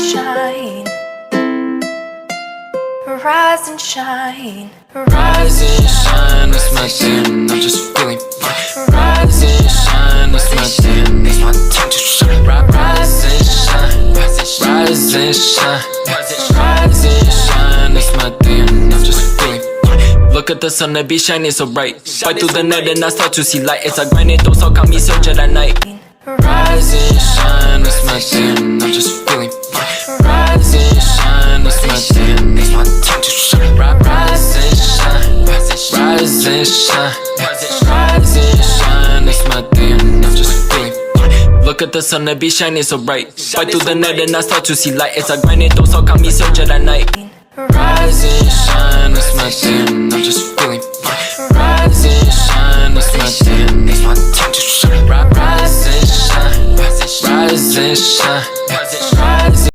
shine. Rise and shine. Rise and shine, that's my thing, I'm just feeling fine. Rise and shine, that's my thing, that's my time to shine. Rise and shine, rise and shine. Rise and shine, that's my thing, I'm just feeling fine. Look at the sun, it be shining so bright. Fight through the night and I start to see light. It's a grind, it don't stop, got me searching at night. Rise and shine, that's my thing, I'm just feeling fine. Rise and shine, that's my thing, that's my time to shine. Rise and shine, rise and shine. Rise and shine, that's my thing, I'm just feeling fine. Look at the sun, it be shining so bright. Fight through the night and I start to see light. It's a grind, it don't stop, got me searching at night. Rise and shine, that's my thing, I'm just feeling fine. Rise and shine, that's my thing, that's my time to shine. Rise and shine, rise and shine.